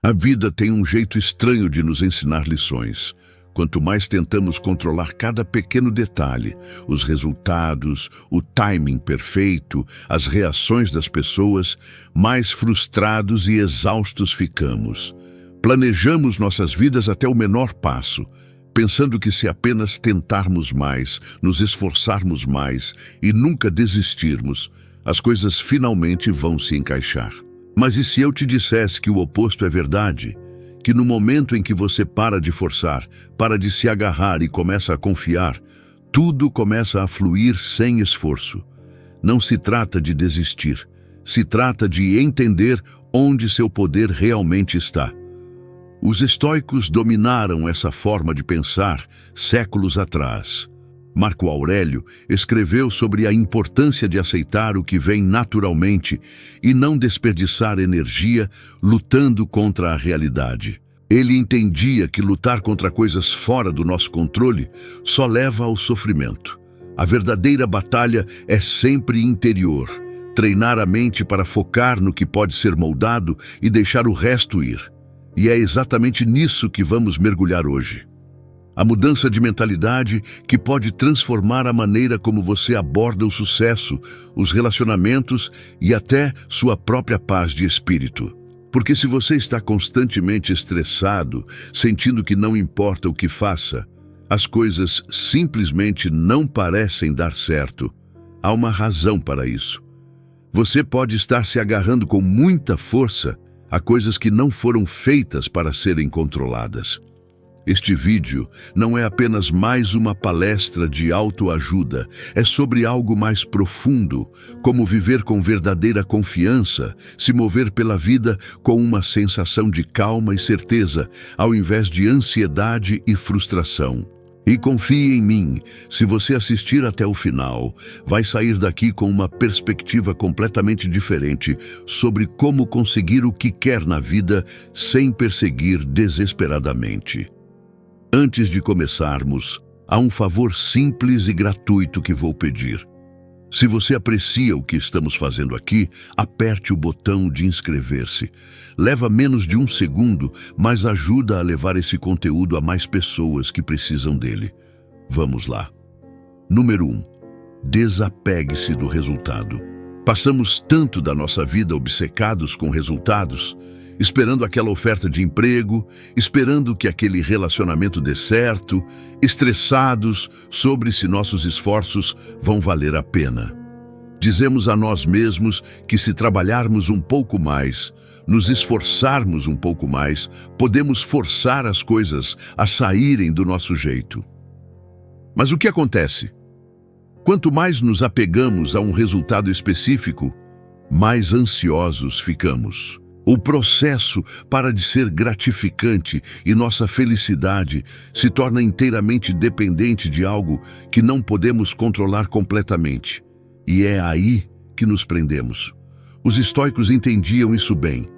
A vida tem um jeito estranho de nos ensinar lições. Quanto mais tentamos controlar cada pequeno detalhe, os resultados, o timing perfeito, as reações das pessoas, mais frustrados e exaustos ficamos. Planejamos nossas vidas até o menor passo, pensando que se apenas tentarmos mais, nos esforçarmos mais e nunca desistirmos, as coisas finalmente vão se encaixar. Mas e se eu te dissesse que o oposto é verdade? Que no momento em que você para de forçar, para de se agarrar e começa a confiar, tudo começa a fluir sem esforço. Não se trata de desistir, se trata de entender onde seu poder realmente está. Os estoicos dominaram essa forma de pensar séculos atrás. Marco Aurélio escreveu sobre a importância de aceitar o que vem naturalmente e não desperdiçar energia lutando contra a realidade. Ele entendia que lutar contra coisas fora do nosso controle só leva ao sofrimento. A verdadeira batalha é sempre interior. Treinar a mente para focar no que pode ser moldado e deixar o resto ir. E é exatamente nisso que vamos mergulhar hoje. A mudança de mentalidade que pode transformar a maneira como você aborda o sucesso, os relacionamentos e até sua própria paz de espírito. Porque se você está constantemente estressado, sentindo que não importa o que faça, as coisas simplesmente não parecem dar certo. Há uma razão para isso. Você pode estar se agarrando com muita força a coisas que não foram feitas para serem controladas. Este vídeo não é apenas mais uma palestra de autoajuda, é sobre algo mais profundo, como viver com verdadeira confiança, se mover pela vida com uma sensação de calma e certeza, ao invés de ansiedade e frustração. E confie em mim, se você assistir até o final, vai sair daqui com uma perspectiva completamente diferente sobre como conseguir o que quer na vida sem perseguir desesperadamente. Antes de começarmos, há um favor simples e gratuito que vou pedir. Se você aprecia o que estamos fazendo aqui, aperte o botão de inscrever-se. Leva menos de 1 segundo, mas ajuda a levar esse conteúdo a mais pessoas que precisam dele. Vamos lá. Número 1. Desapegue-se do resultado. Passamos tanto da nossa vida obcecados com resultados, esperando aquela oferta de emprego, esperando que aquele relacionamento dê certo, estressados sobre se nossos esforços vão valer a pena. Dizemos a nós mesmos que se trabalharmos um pouco mais, nos esforçarmos um pouco mais, podemos forçar as coisas a saírem do nosso jeito. Mas o que acontece? Quanto mais nos apegamos a um resultado específico, mais ansiosos ficamos. O processo para de ser gratificante e nossa felicidade se torna inteiramente dependente de algo que não podemos controlar completamente. E é aí que nos prendemos. Os estoicos entendiam isso bem.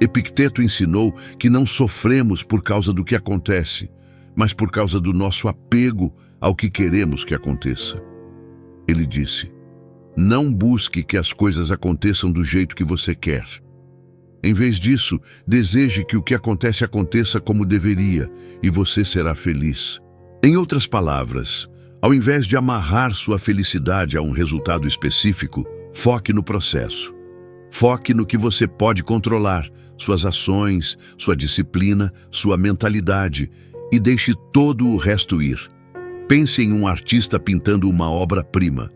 Epicteto ensinou que não sofremos por causa do que acontece, mas por causa do nosso apego ao que queremos que aconteça. Ele disse: não busque que as coisas aconteçam do jeito que você quer. Em vez disso, deseje que o que acontece aconteça como deveria e você será feliz. Em outras palavras, ao invés de amarrar sua felicidade a um resultado específico, foque no processo. Foque no que você pode controlar, suas ações, sua disciplina, sua mentalidade, e deixe todo o resto ir. Pense em um artista pintando uma obra-prima.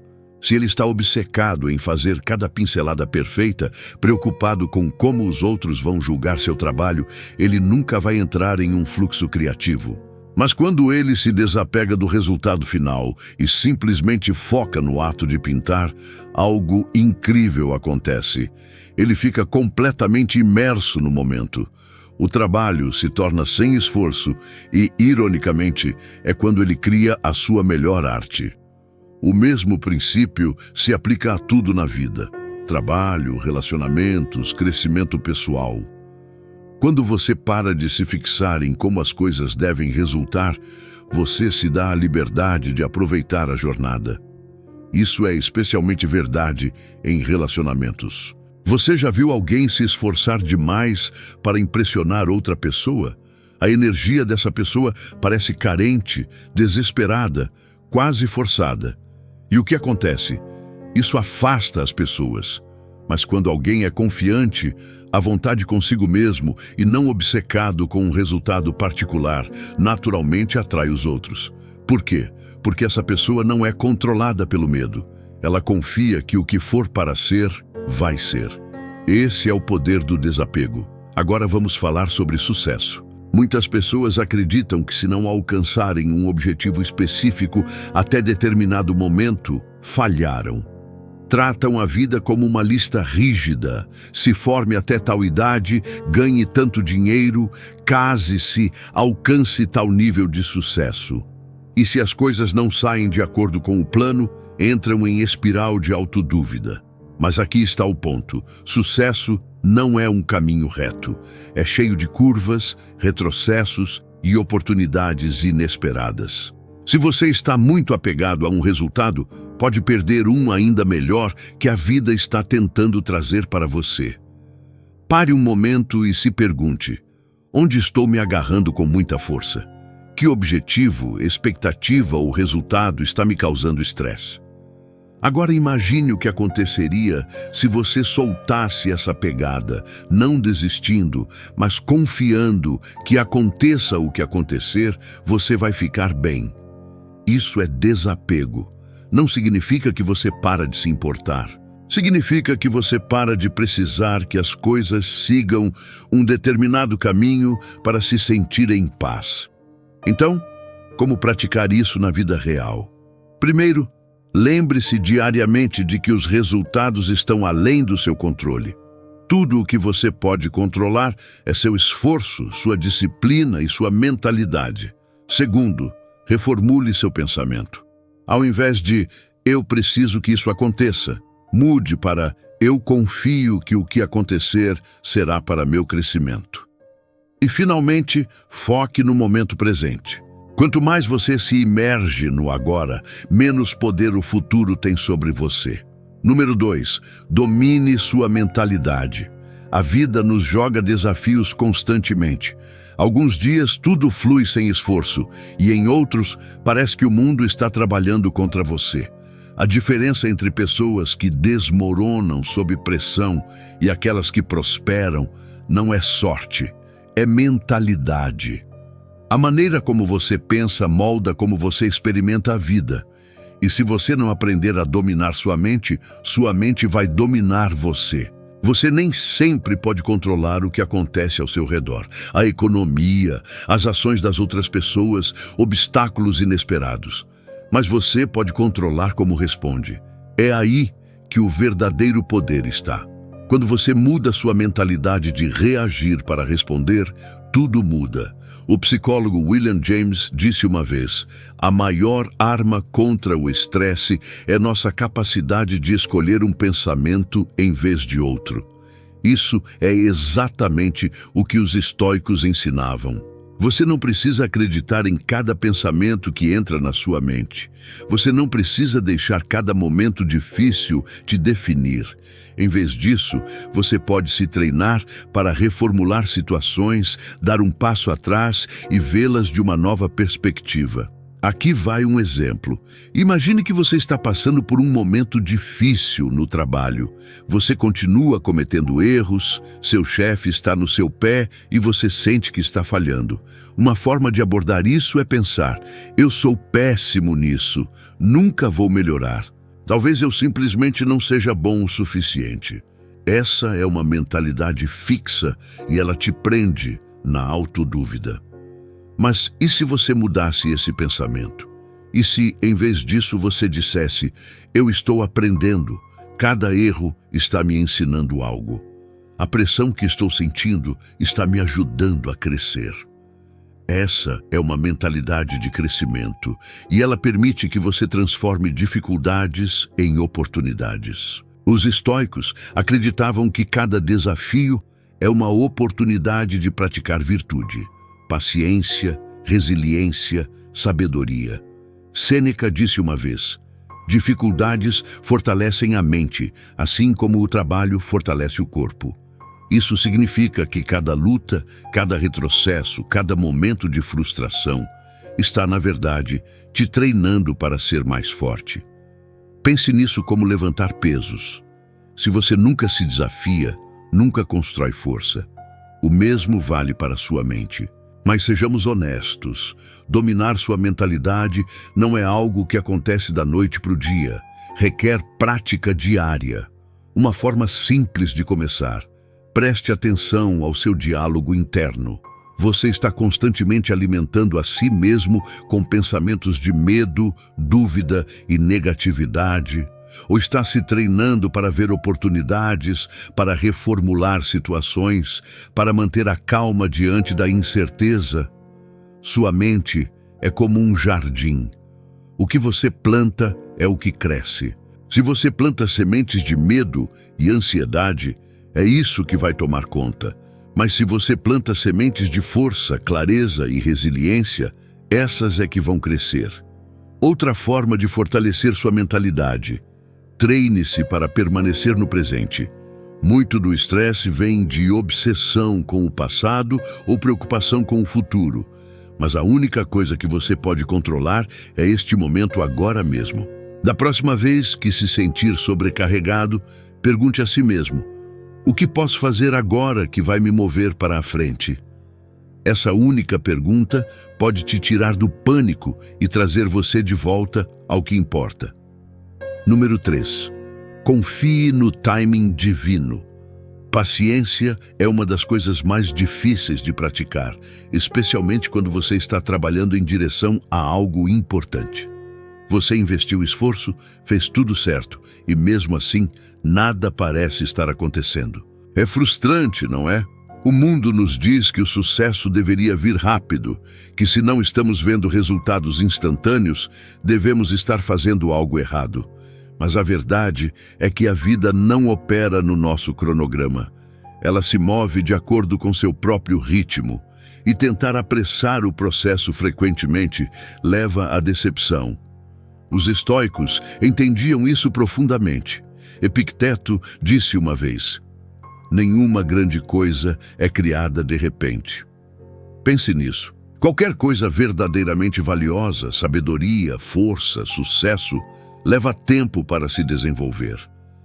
Se ele está obcecado em fazer cada pincelada perfeita, preocupado com como os outros vão julgar seu trabalho, ele nunca vai entrar em um fluxo criativo. Mas quando ele se desapega do resultado final e simplesmente foca no ato de pintar, algo incrível acontece. Ele fica completamente imerso no momento. O trabalho se torna sem esforço e, ironicamente, é quando ele cria a sua melhor arte. O mesmo princípio se aplica a tudo na vida: trabalho, relacionamentos, crescimento pessoal. Quando você para de se fixar em como as coisas devem resultar, você se dá a liberdade de aproveitar a jornada. Isso é especialmente verdade em relacionamentos. Você já viu alguém se esforçar demais para impressionar outra pessoa? A energia dessa pessoa parece carente, desesperada, quase forçada. E o que acontece? Isso afasta as pessoas. Mas quando alguém é confiante, à vontade consigo mesmo e não obcecado com um resultado particular, naturalmente atrai os outros. Por quê? Porque essa pessoa não é controlada pelo medo. Ela confia que o que for para ser, vai ser. Esse é o poder do desapego. Agora vamos falar sobre sucesso. Muitas pessoas acreditam que se não alcançarem um objetivo específico até determinado momento, falharam. Tratam a vida como uma lista rígida. Se forme até tal idade, ganhe tanto dinheiro, case-se, alcance tal nível de sucesso. E se as coisas não saem de acordo com o plano, entram em espiral de autodúvida. Mas aqui está o ponto. Sucesso não é um caminho reto. É cheio de curvas, retrocessos e oportunidades inesperadas. Se você está muito apegado a um resultado, pode perder um ainda melhor que a vida está tentando trazer para você. Pare um momento e se pergunte: onde estou me agarrando com muita força? Que objetivo, expectativa ou resultado está me causando estresse? Agora imagine o que aconteceria se você soltasse essa pegada, não desistindo, mas confiando que aconteça o que acontecer, você vai ficar bem. Isso é desapego. Não significa que você para de se importar. Significa que você para de precisar que as coisas sigam um determinado caminho para se sentir em paz. Então, como praticar isso na vida real? Primeiro, lembre-se diariamente de que os resultados estão além do seu controle. Tudo o que você pode controlar é seu esforço, sua disciplina e sua mentalidade. Segundo, reformule seu pensamento. Ao invés de "eu preciso que isso aconteça", mude para "eu confio que o que acontecer será para meu crescimento". E, finalmente, foque no momento presente. Quanto mais você se imerge no agora, menos poder o futuro tem sobre você. Número 2, domine sua mentalidade. A vida nos joga desafios constantemente. Alguns dias tudo flui sem esforço, e em outros parece que o mundo está trabalhando contra você. A diferença entre pessoas que desmoronam sob pressão e aquelas que prosperam não é sorte, é mentalidade. A maneira como você pensa molda como você experimenta a vida. E se você não aprender a dominar sua mente vai dominar você. Você nem sempre pode controlar o que acontece ao seu redor. A economia, as ações das outras pessoas, obstáculos inesperados. Mas você pode controlar como responde. É aí que o verdadeiro poder está. Quando você muda sua mentalidade de reagir para responder, tudo muda. O psicólogo William James disse uma vez: a maior arma contra o estresse é nossa capacidade de escolher um pensamento em vez de outro. Isso é exatamente o que os estoicos ensinavam. Você não precisa acreditar em cada pensamento que entra na sua mente. Você não precisa deixar cada momento difícil te definir. Em vez disso, você pode se treinar para reformular situações, dar um passo atrás e vê-las de uma nova perspectiva. Aqui vai um exemplo. Imagine que você está passando por um momento difícil no trabalho. Você continua cometendo erros, seu chefe está no seu pé e você sente que está falhando. Uma forma de abordar isso é pensar: eu sou péssimo nisso, nunca vou melhorar. Talvez eu simplesmente não seja bom o suficiente. Essa é uma mentalidade fixa e ela te prende na autodúvida. Mas e se você mudasse esse pensamento? E se, em vez disso, você dissesse: eu estou aprendendo, cada erro está me ensinando algo. A pressão que estou sentindo está me ajudando a crescer. Essa é uma mentalidade de crescimento e ela permite que você transforme dificuldades em oportunidades. Os estoicos acreditavam que cada desafio é uma oportunidade de praticar virtude, paciência, resiliência, sabedoria. Sêneca disse uma vez: Dificuldades fortalecem a mente, assim como o trabalho fortalece o corpo. Isso significa que cada luta, cada retrocesso, cada momento de frustração está, na verdade, te treinando para ser mais forte. Pense nisso como levantar pesos. Se você nunca se desafia, nunca constrói força. O mesmo vale para sua mente. Mas sejamos honestos, dominar sua mentalidade não é algo que acontece da noite para o dia. Requer prática diária. Uma forma simples de começar. Preste atenção ao seu diálogo interno. Você está constantemente alimentando a si mesmo com pensamentos de medo, dúvida e negatividade? Ou está se treinando para ver oportunidades, para reformular situações, para manter a calma diante da incerteza? Sua mente é como um jardim. O que você planta é o que cresce. Se você planta sementes de medo e ansiedade, é isso que vai tomar conta. Mas se você planta sementes de força, clareza e resiliência, essas é que vão crescer. Outra forma de fortalecer sua mentalidade: treine-se para permanecer no presente. Muito do estresse vem de obsessão com o passado ou preocupação com o futuro. Mas a única coisa que você pode controlar é este momento agora mesmo. Da próxima vez que se sentir sobrecarregado, pergunte a si mesmo: o que posso fazer agora que vai me mover para a frente? Essa única pergunta pode te tirar do pânico e trazer você de volta ao que importa. Número 3. Confie no timing divino. Paciência é uma das coisas mais difíceis de praticar, especialmente quando você está trabalhando em direção a algo importante. Você investiu esforço, fez tudo certo, e mesmo assim, nada parece estar acontecendo. É frustrante, não é? O mundo nos diz que o sucesso deveria vir rápido, que se não estamos vendo resultados instantâneos, devemos estar fazendo algo errado. Mas a verdade é que a vida não opera no nosso cronograma. Ela se move de acordo com seu próprio ritmo, e tentar apressar o processo frequentemente leva à decepção. Os estoicos entendiam isso profundamente. Epicteto disse uma vez: nenhuma grande coisa é criada de repente. Pense nisso. Qualquer coisa verdadeiramente valiosa, sabedoria, força, sucesso, leva tempo para se desenvolver.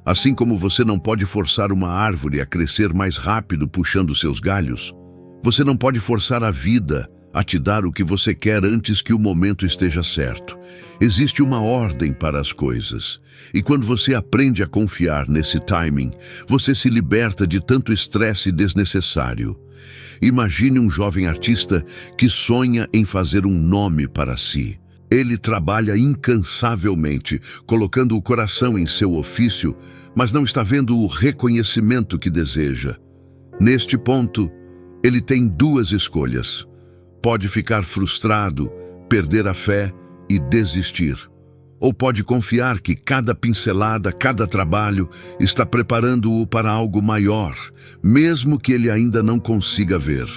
Assim como você não pode forçar uma árvore a crescer mais rápido puxando seus galhos, você não pode forçar a vida a te dar o que você quer antes que o momento esteja certo. Existe uma ordem para as coisas. E quando você aprende a confiar nesse timing, você se liberta de tanto estresse desnecessário. Imagine um jovem artista que sonha em fazer um nome para si. Ele trabalha incansavelmente, colocando o coração em seu ofício, mas não está vendo o reconhecimento que deseja. Neste ponto, ele tem duas escolhas. Pode ficar frustrado, perder a fé e desistir. Ou pode confiar que cada pincelada, cada trabalho está preparando-o para algo maior, mesmo que ele ainda não consiga ver.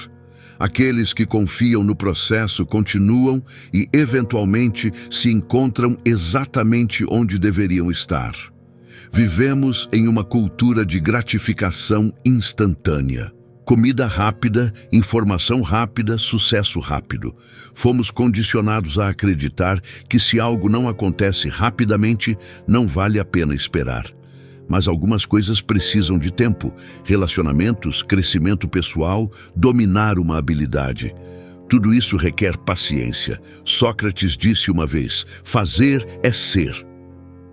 Aqueles que confiam no processo continuam e, eventualmente, se encontram exatamente onde deveriam estar. Vivemos em uma cultura de gratificação instantânea. Comida rápida, informação rápida, sucesso rápido. Fomos condicionados a acreditar que se algo não acontece rapidamente, não vale a pena esperar. Mas algumas coisas precisam de tempo: relacionamentos, crescimento pessoal, dominar uma habilidade. Tudo isso requer paciência. Sócrates disse uma vez: fazer é ser.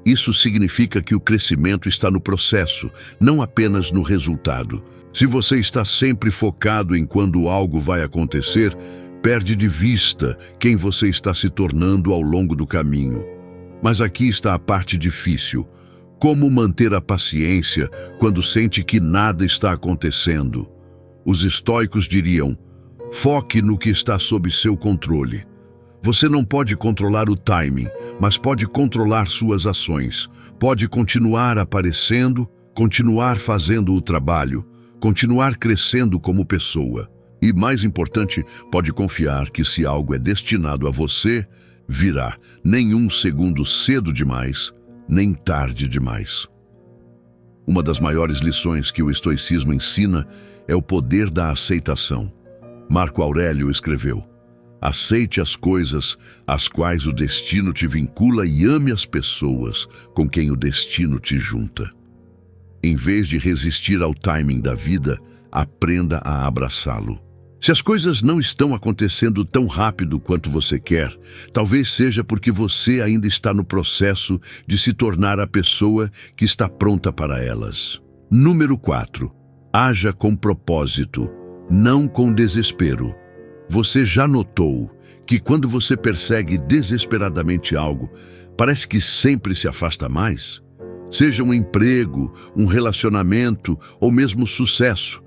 Isso significa que o crescimento está no processo, não apenas no resultado. Se você está sempre focado em quando algo vai acontecer, perde de vista quem você está se tornando ao longo do caminho. Mas aqui está a parte difícil. Como manter a paciência quando sente que nada está acontecendo? Os estoicos diriam: foque no que está sob seu controle. Você não pode controlar o timing, mas pode controlar suas ações. Pode continuar aparecendo, continuar fazendo o trabalho, continuar crescendo como pessoa. E, mais importante, pode confiar que se algo é destinado a você, virá. Nenhum segundo cedo demais, nem tarde demais. Uma das maiores lições que o estoicismo ensina é o poder da aceitação. Marco Aurélio escreveu: aceite as coisas às quais o destino te vincula e ame as pessoas com quem o destino te junta. Em vez de resistir ao timing da vida, aprenda a abraçá-lo. Se as coisas não estão acontecendo tão rápido quanto você quer, talvez seja porque você ainda está no processo de se tornar a pessoa que está pronta para elas. Número 4. Haja com propósito, não com desespero. Você já notou que quando você persegue desesperadamente algo, parece que sempre se afasta mais? Seja um emprego, um relacionamento ou mesmo sucesso.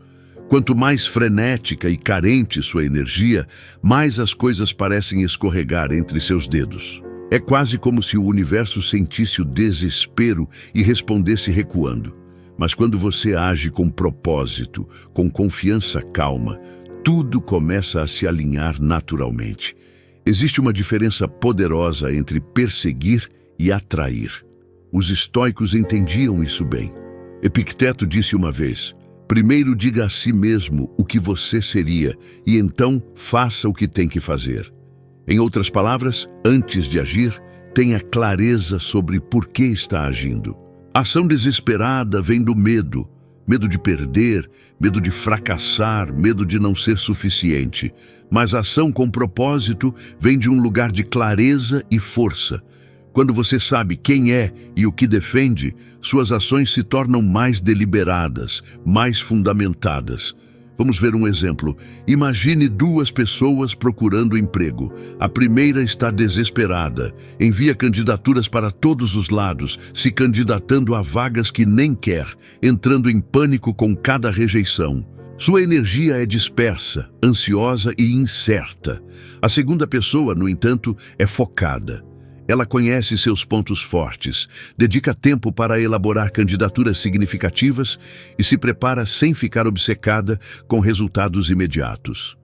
Quanto mais frenética e carente sua energia, mais as coisas parecem escorregar entre seus dedos. É quase como se o universo sentisse o desespero e respondesse recuando. Mas quando você age com propósito, com confiança calma, tudo começa a se alinhar naturalmente. Existe uma diferença poderosa entre perseguir e atrair. Os estoicos entendiam isso bem. Epicteto disse uma vez: primeiro diga a si mesmo o que você seria e então faça o que tem que fazer. Em outras palavras, antes de agir, tenha clareza sobre por que está agindo. A ação desesperada vem do medo. Medo de perder, medo de fracassar, medo de não ser suficiente. Mas a ação com propósito vem de um lugar de clareza e força. Quando você sabe quem é e o que defende, suas ações se tornam mais deliberadas, mais fundamentadas. Vamos ver um exemplo. Imagine duas pessoas procurando emprego. A primeira está desesperada, envia candidaturas para todos os lados, se candidatando a vagas que nem quer, entrando em pânico com cada rejeição. Sua energia é dispersa, ansiosa e incerta. A segunda pessoa, no entanto, é focada. Ela conhece seus pontos fortes, dedica tempo para elaborar candidaturas significativas e se prepara sem ficar obcecada com resultados imediatos.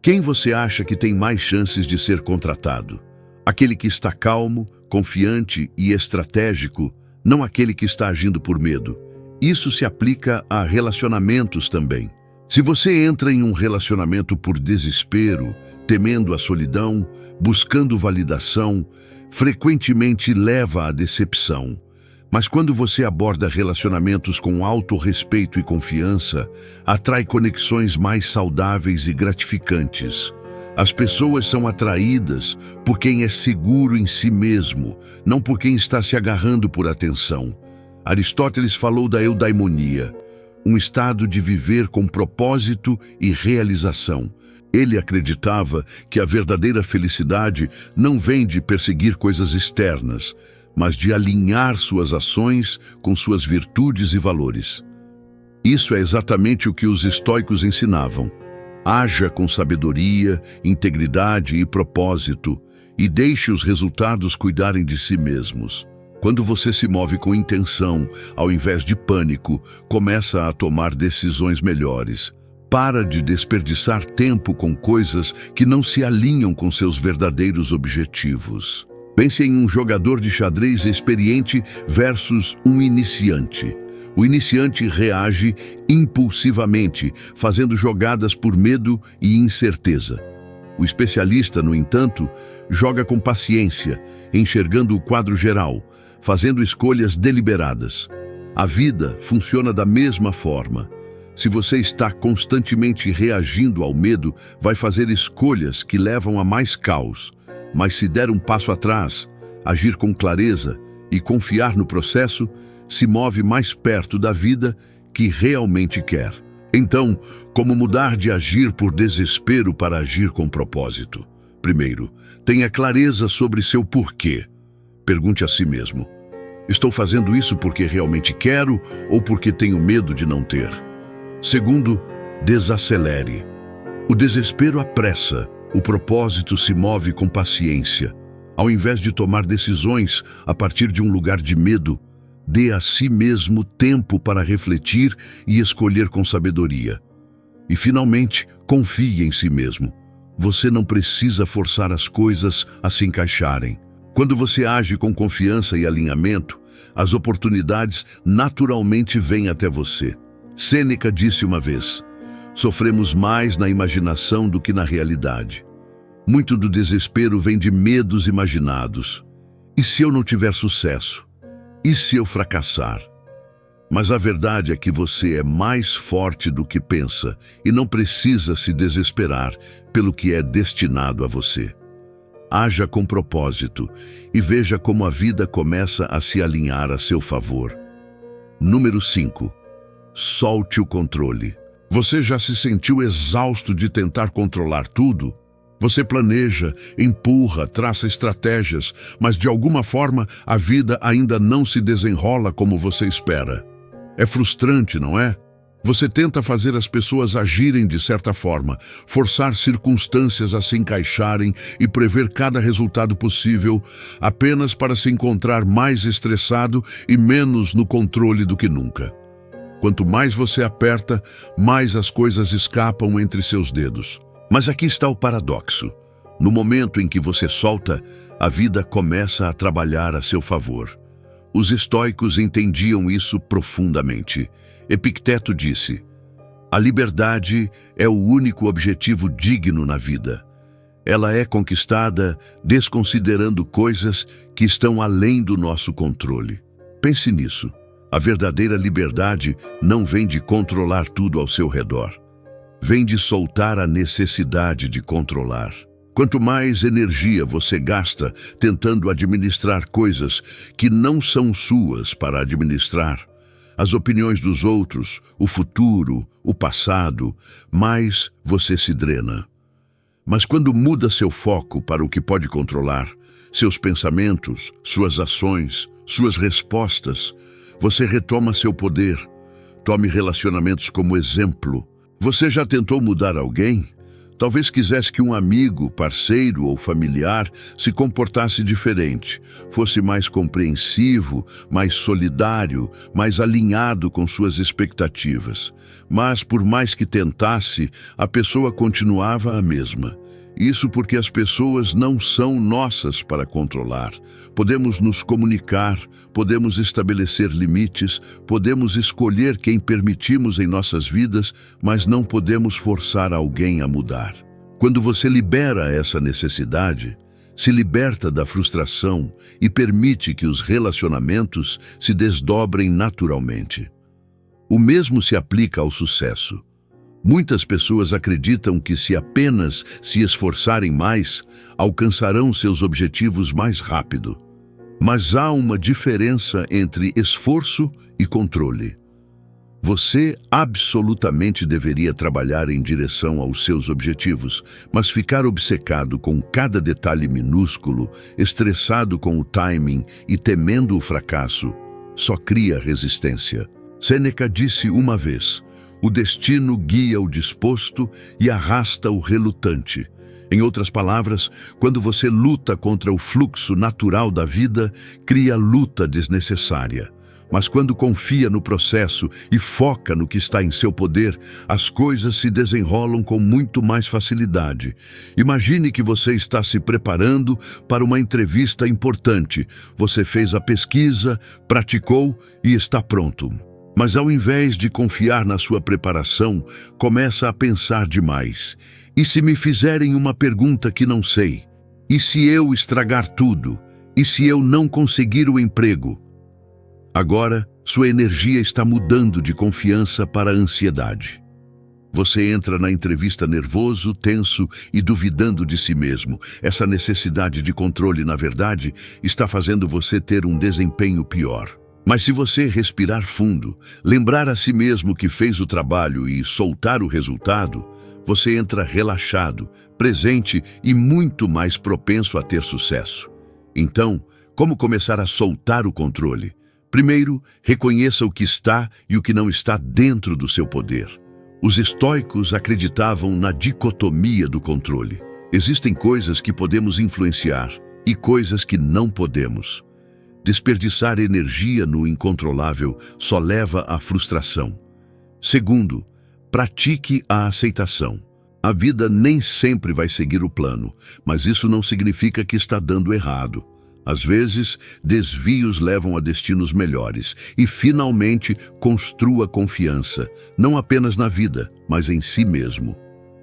Quem você acha que tem mais chances de ser contratado? Aquele que está calmo, confiante e estratégico, não aquele que está agindo por medo. Isso se aplica a relacionamentos também. Se você entra em um relacionamento por desespero, temendo a solidão, buscando validação, frequentemente leva à decepção. Mas quando você aborda relacionamentos com autorrespeito e confiança, atrai conexões mais saudáveis e gratificantes. As pessoas são atraídas por quem é seguro em si mesmo, não por quem está se agarrando por atenção. Aristóteles falou da eudaimonia, um estado de viver com propósito e realização. Ele acreditava que a verdadeira felicidade não vem de perseguir coisas externas, mas de alinhar suas ações com suas virtudes e valores. Isso é exatamente o que os estoicos ensinavam. Haja com sabedoria, integridade e propósito, e deixe os resultados cuidarem de si mesmos. Quando você se move com intenção, ao invés de pânico, começa a tomar decisões melhores. Para de desperdiçar tempo com coisas que não se alinham com seus verdadeiros objetivos. Pense em um jogador de xadrez experiente versus um iniciante. O iniciante reage impulsivamente, fazendo jogadas por medo e incerteza. O especialista, no entanto, joga com paciência, enxergando o quadro geral, fazendo escolhas deliberadas. A vida funciona da mesma forma. Se você está constantemente reagindo ao medo, vai fazer escolhas que levam a mais caos. Mas se der um passo atrás, agir com clareza e confiar no processo, se move mais perto da vida que realmente quer. Então, como mudar de agir por desespero para agir com propósito? Primeiro, tenha clareza sobre seu porquê. Pergunte a si mesmo: estou fazendo isso porque realmente quero ou porque tenho medo de não ter? Segundo, desacelere. O desespero apressa, o propósito se move com paciência. Ao invés de tomar decisões a partir de um lugar de medo, dê a si mesmo tempo para refletir e escolher com sabedoria. E, finalmente, confie em si mesmo. Você não precisa forçar as coisas a se encaixarem. Quando você age com confiança e alinhamento, as oportunidades naturalmente vêm até você. Sêneca disse uma vez: sofremos mais na imaginação do que na realidade. Muito do desespero vem de medos imaginados. E se eu não tiver sucesso? E se eu fracassar? Mas a verdade é que você é mais forte do que pensa e não precisa se desesperar pelo que é destinado a você. Haja com propósito e veja como a vida começa a se alinhar a seu favor. Número 5. Solte o controle. Você já se sentiu exausto de tentar controlar tudo? Você planeja, empurra, traça estratégias, mas de alguma forma a vida ainda não se desenrola como você espera. É frustrante, não é? Você tenta fazer as pessoas agirem de certa forma, forçar circunstâncias a se encaixarem e prever cada resultado possível, apenas para se encontrar mais estressado e menos no controle do que nunca. Quanto mais você aperta, mais as coisas escapam entre seus dedos. Mas aqui está o paradoxo. No momento em que você solta, a vida começa a trabalhar a seu favor. Os estoicos entendiam isso profundamente. Epicteto disse: a liberdade é o único objetivo digno na vida. Ela é conquistada desconsiderando coisas que estão além do nosso controle. Pense nisso. A verdadeira liberdade não vem de controlar tudo ao seu redor. Vem de soltar a necessidade de controlar. Quanto mais energia você gasta tentando administrar coisas que não são suas para administrar, as opiniões dos outros, o futuro, o passado, mais você se drena. Mas quando muda seu foco para o que pode controlar, seus pensamentos, suas ações, suas respostas, você retoma seu poder. Tome relacionamentos como exemplo. Você já tentou mudar alguém? Talvez quisesse que um amigo, parceiro ou familiar se comportasse diferente, fosse mais compreensivo, mais solidário, mais alinhado com suas expectativas. Mas, por mais que tentasse, a pessoa continuava a mesma. Isso porque as pessoas não são nossas para controlar. Podemos nos comunicar, podemos estabelecer limites, podemos escolher quem permitimos em nossas vidas, mas não podemos forçar alguém a mudar. Quando você libera essa necessidade, se liberta da frustração e permite que os relacionamentos se desdobrem naturalmente. O mesmo se aplica ao sucesso. Muitas pessoas acreditam que se apenas se esforçarem mais, alcançarão seus objetivos mais rápido. Mas há uma diferença entre esforço e controle. Você absolutamente deveria trabalhar em direção aos seus objetivos, mas ficar obcecado com cada detalhe minúsculo, estressado com o timing e temendo o fracasso, só cria resistência. Sêneca disse uma vez: o destino guia o disposto e arrasta o relutante. Em outras palavras, quando você luta contra o fluxo natural da vida, cria luta desnecessária. Mas quando confia no processo e foca no que está em seu poder, as coisas se desenrolam com muito mais facilidade. Imagine que você está se preparando para uma entrevista importante. Você fez a pesquisa, praticou e está pronto. Mas ao invés de confiar na sua preparação, começa a pensar demais. E se me fizerem uma pergunta que não sei? E se eu estragar tudo? E se eu não conseguir o emprego? Agora, sua energia está mudando de confiança para ansiedade. Você entra na entrevista nervoso, tenso e duvidando de si mesmo. Essa necessidade de controle, na verdade, está fazendo você ter um desempenho pior. Mas se você respirar fundo, lembrar a si mesmo que fez o trabalho e soltar o resultado, você entra relaxado, presente e muito mais propenso a ter sucesso. Então, como começar a soltar o controle? Primeiro, reconheça o que está e o que não está dentro do seu poder. Os estoicos acreditavam na dicotomia do controle. Existem coisas que podemos influenciar e coisas que não podemos. Desperdiçar energia no incontrolável só leva à frustração. Segundo, pratique a aceitação. A vida nem sempre vai seguir o plano, mas isso não significa que está dando errado. Às vezes, desvios levam a destinos melhores e, finalmente, construa confiança, não apenas na vida, mas em si mesmo.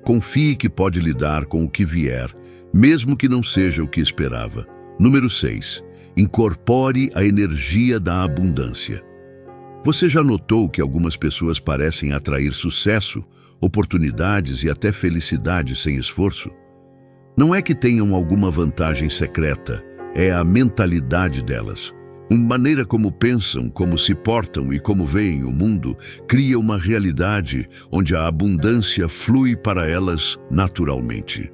Confie que pode lidar com o que vier, mesmo que não seja o que esperava. Número 6. Incorpore a energia da abundância. Você já notou que algumas pessoas parecem atrair sucesso, oportunidades e até felicidade sem esforço? Não é que tenham alguma vantagem secreta, é a mentalidade delas. A maneira como pensam, como se portam e como veem o mundo cria uma realidade onde a abundância flui para elas naturalmente.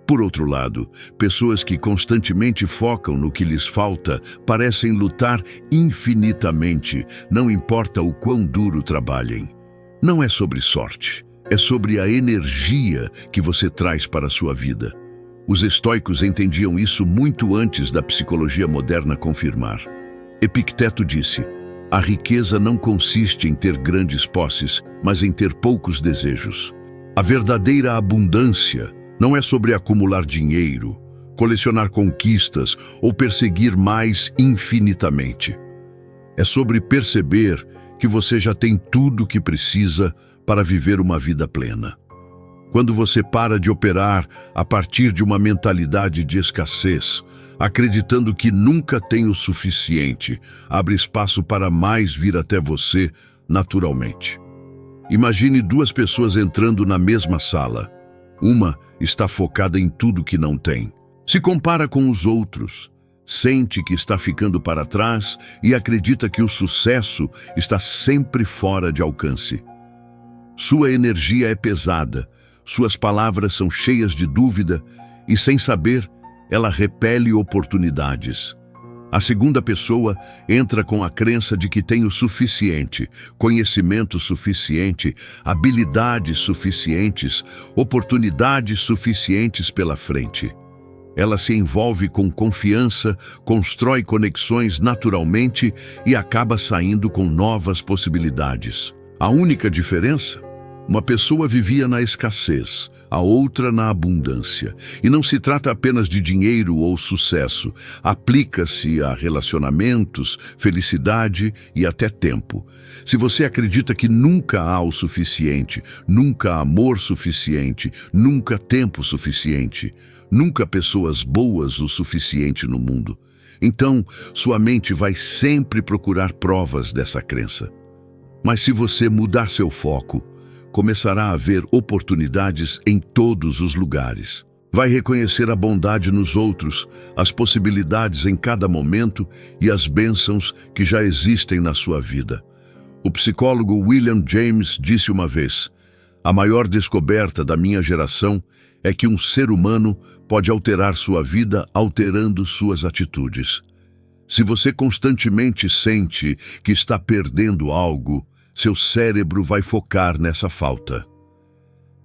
Por outro lado, pessoas que constantemente focam no que lhes falta parecem lutar infinitamente, não importa o quão duro trabalhem. Não é sobre sorte, é sobre a energia que você traz para a sua vida. Os estoicos entendiam isso muito antes da psicologia moderna confirmar. Epicteto disse: a riqueza não consiste em ter grandes posses, mas em ter poucos desejos. A verdadeira abundância não é sobre acumular dinheiro, colecionar conquistas ou perseguir mais infinitamente. É sobre perceber que você já tem tudo o que precisa para viver uma vida plena. Quando você para de operar a partir de uma mentalidade de escassez, acreditando que nunca tem o suficiente, abre espaço para mais vir até você naturalmente. Imagine duas pessoas entrando na mesma sala. Uma está focada em tudo que não tem. Se compara com os outros, sente que está ficando para trás e acredita que o sucesso está sempre fora de alcance. Sua energia é pesada, suas palavras são cheias de dúvida e, sem saber, ela repele oportunidades. A segunda pessoa entra com a crença de que tem o suficiente, conhecimento suficiente, habilidades suficientes, oportunidades suficientes pela frente. Ela se envolve com confiança, constrói conexões naturalmente e acaba saindo com novas possibilidades. A única diferença? Uma pessoa vivia na escassez, a outra na abundância. E não se trata apenas de dinheiro ou sucesso. Aplica-se a relacionamentos, felicidade e até tempo. Se você acredita que nunca há o suficiente, nunca há amor suficiente, nunca tempo suficiente, nunca pessoas boas o suficiente no mundo, então sua mente vai sempre procurar provas dessa crença. Mas se você mudar seu foco, começará a ver oportunidades em todos os lugares. Vai reconhecer a bondade nos outros, as possibilidades em cada momento e as bênçãos que já existem na sua vida. O psicólogo William James disse uma vez: a maior descoberta da minha geração é que um ser humano pode alterar sua vida alterando suas atitudes. Se você constantemente sente que está perdendo algo, seu cérebro vai focar nessa falta.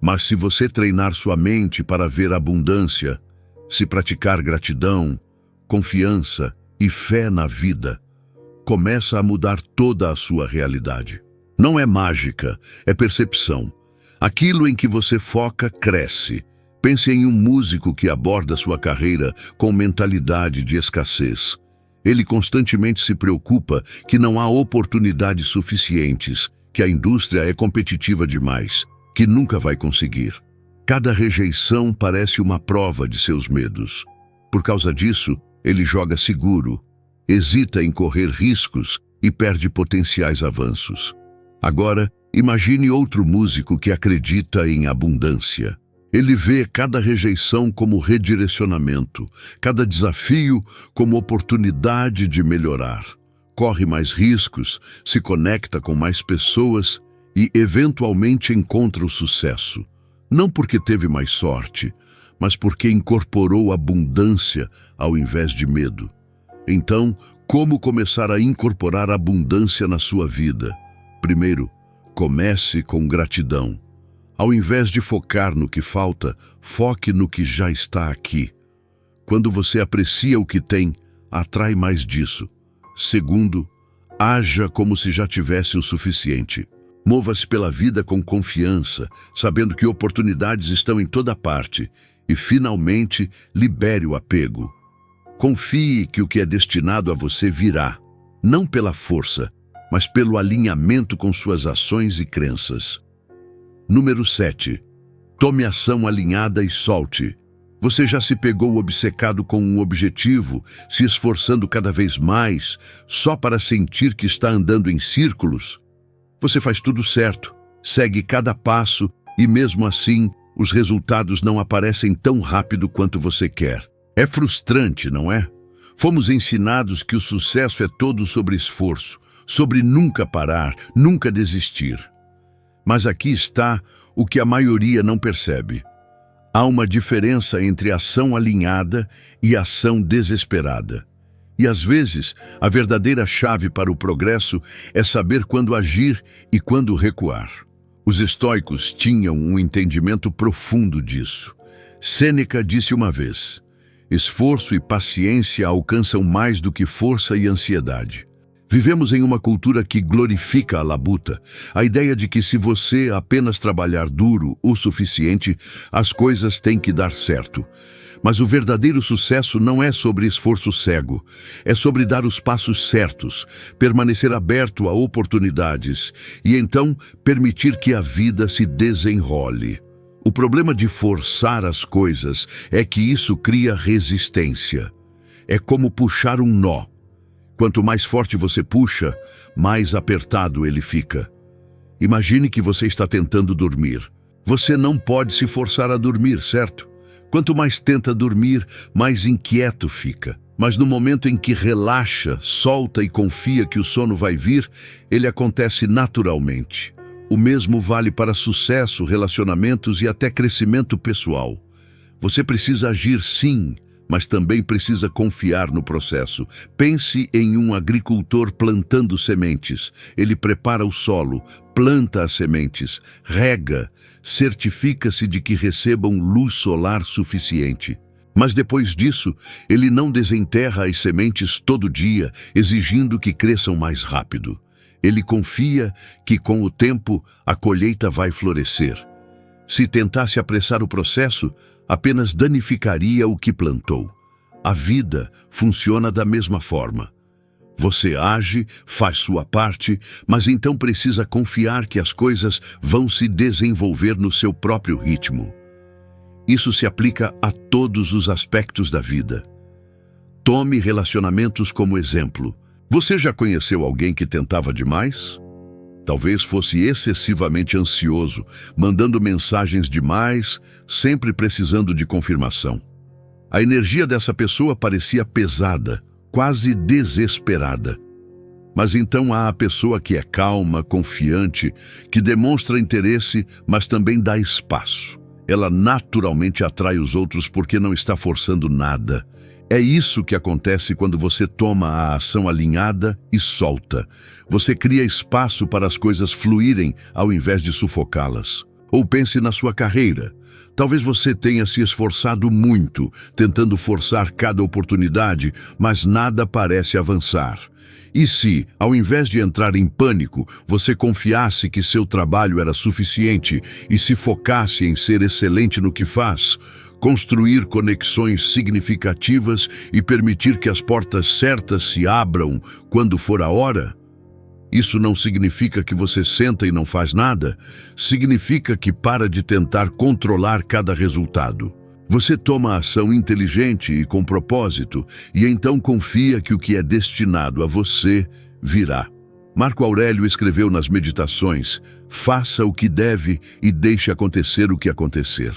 Mas se você treinar sua mente para ver abundância, se praticar gratidão, confiança e fé na vida, começa a mudar toda a sua realidade. Não é mágica, é percepção. Aquilo em que você foca cresce. Pense em um músico que aborda sua carreira com mentalidade de escassez. Ele constantemente se preocupa que não há oportunidades suficientes, que a indústria é competitiva demais, que nunca vai conseguir. Cada rejeição parece uma prova de seus medos. Por causa disso, ele joga seguro, hesita em correr riscos e perde potenciais avanços. Agora, imagine outro músico que acredita em abundância. Ele vê cada rejeição como redirecionamento, cada desafio como oportunidade de melhorar. Corre mais riscos, se conecta com mais pessoas e, eventualmente, encontra o sucesso. Não porque teve mais sorte, mas porque incorporou abundância ao invés de medo. Então, como começar a incorporar abundância na sua vida? Primeiro, comece com gratidão. Ao invés de focar no que falta, foque no que já está aqui. Quando você aprecia o que tem, atrai mais disso. Segundo, haja como se já tivesse o suficiente. Mova-se pela vida com confiança, sabendo que oportunidades estão em toda parte. E, finalmente, libere o apego. Confie que o que é destinado a você virá, não pela força, mas pelo alinhamento com suas ações e crenças. Número 7. Tome ação alinhada e solte. Você já se pegou obcecado com um objetivo, se esforçando cada vez mais, só para sentir que está andando em círculos? Você faz tudo certo, segue cada passo e mesmo assim, os resultados não aparecem tão rápido quanto você quer. É frustrante, não é? Fomos ensinados que o sucesso é todo sobre esforço, sobre nunca parar, nunca desistir. Mas aqui está o que a maioria não percebe. Há uma diferença entre ação alinhada e ação desesperada. E às vezes, a verdadeira chave para o progresso é saber quando agir e quando recuar. Os estoicos tinham um entendimento profundo disso. Sêneca disse uma vez: esforço e paciência alcançam mais do que força e ansiedade. Vivemos em uma cultura que glorifica a labuta, a ideia de que se você apenas trabalhar duro o suficiente, as coisas têm que dar certo. Mas o verdadeiro sucesso não é sobre esforço cego, é sobre dar os passos certos, permanecer aberto a oportunidades e então permitir que a vida se desenrole. O problema de forçar as coisas é que isso cria resistência. É como puxar um nó. Quanto mais forte você puxa, mais apertado ele fica. Imagine que você está tentando dormir. Você não pode se forçar a dormir, certo? Quanto mais tenta dormir, mais inquieto fica. Mas no momento em que relaxa, solta e confia que o sono vai vir, ele acontece naturalmente. O mesmo vale para sucesso, relacionamentos e até crescimento pessoal. Você precisa agir sim, mas também precisa confiar no processo. Pense em um agricultor plantando sementes. Ele prepara o solo, planta as sementes, rega, certifica-se de que recebam luz solar suficiente. Mas depois disso, ele não desenterra as sementes todo dia, exigindo que cresçam mais rápido. Ele confia que com o tempo a colheita vai florescer. Se tentasse apressar o processo, apenas danificaria o que plantou. A vida funciona da mesma forma. Você age, faz sua parte, mas então precisa confiar que as coisas vão se desenvolver no seu próprio ritmo. Isso se aplica a todos os aspectos da vida. Tome relacionamentos como exemplo. Você já conheceu alguém que tentava demais? Talvez fosse excessivamente ansioso, mandando mensagens demais, sempre precisando de confirmação. A energia dessa pessoa parecia pesada, quase desesperada. Mas então há a pessoa que é calma, confiante, que demonstra interesse, mas também dá espaço. Ela naturalmente atrai os outros porque não está forçando nada. É isso que acontece quando você toma a ação alinhada e solta. Você cria espaço para as coisas fluírem ao invés de sufocá-las. Ou pense na sua carreira. Talvez você tenha se esforçado muito, tentando forçar cada oportunidade, mas nada parece avançar. E se, ao invés de entrar em pânico, você confiasse que seu trabalho era suficiente e se focasse em ser excelente no que faz, construir conexões significativas e permitir que as portas certas se abram quando for a hora? Isso não significa que você senta e não faz nada, significa que para de tentar controlar cada resultado. Você toma ação inteligente e com propósito, e então confia que o que é destinado a você virá. Marco Aurélio escreveu nas Meditações: faça o que deve e deixe acontecer o que acontecer.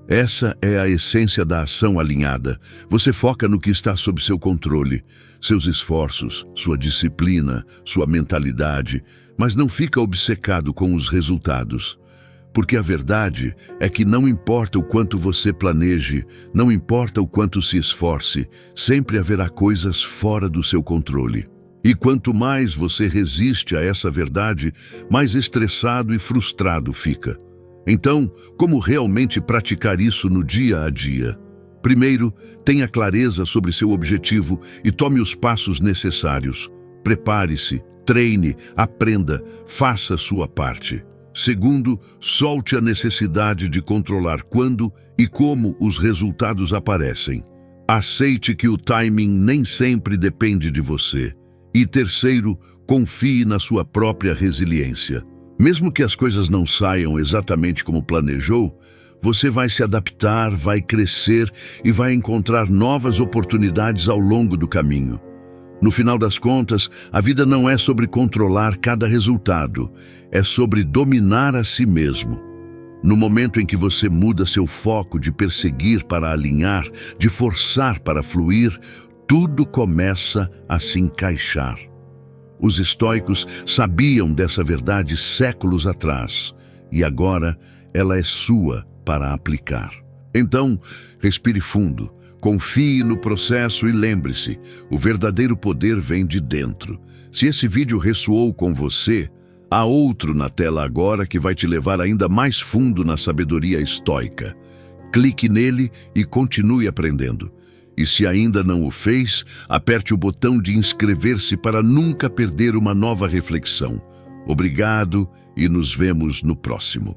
Essa é a essência da ação alinhada. Você foca no que está sob seu controle, seus esforços, sua disciplina, sua mentalidade, mas não fica obcecado com os resultados. Porque a verdade é que não importa o quanto você planeje, não importa o quanto se esforce, sempre haverá coisas fora do seu controle. E quanto mais você resiste a essa verdade, mais estressado e frustrado fica. Então, como realmente praticar isso no dia a dia? Primeiro, tenha clareza sobre seu objetivo e tome os passos necessários. Prepare-se, treine, aprenda, faça sua parte. Segundo, solte a necessidade de controlar quando e como os resultados aparecem. Aceite que o timing nem sempre depende de você. E terceiro, confie na sua própria resiliência. Mesmo que as coisas não saiam exatamente como planejou, você vai se adaptar, vai crescer e vai encontrar novas oportunidades ao longo do caminho. No final das contas, a vida não é sobre controlar cada resultado, é sobre dominar a si mesmo. No momento em que você muda seu foco de perseguir para alinhar, de forçar para fluir, tudo começa a se encaixar. Os estoicos sabiam dessa verdade séculos atrás, e agora ela é sua para aplicar. Então, respire fundo, confie no processo e lembre-se, o verdadeiro poder vem de dentro. Se esse vídeo ressoou com você, há outro na tela agora que vai te levar ainda mais fundo na sabedoria estoica. Clique nele e continue aprendendo. E se ainda não o fez, aperte o botão de inscrever-se para nunca perder uma nova reflexão. Obrigado e nos vemos no próximo.